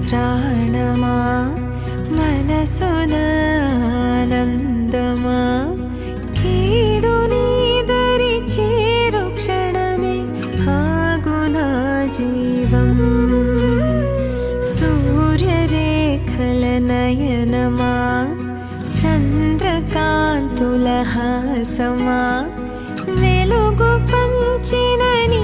ప్రాణమా మనసున ఆనందమా కీడు నీదరి చేరు క్షణమే ఆగునా జీవం సూర్యరేఖల నయనమా చంద్రకాంతుల హాసమా వెలుగు పంచిన నీ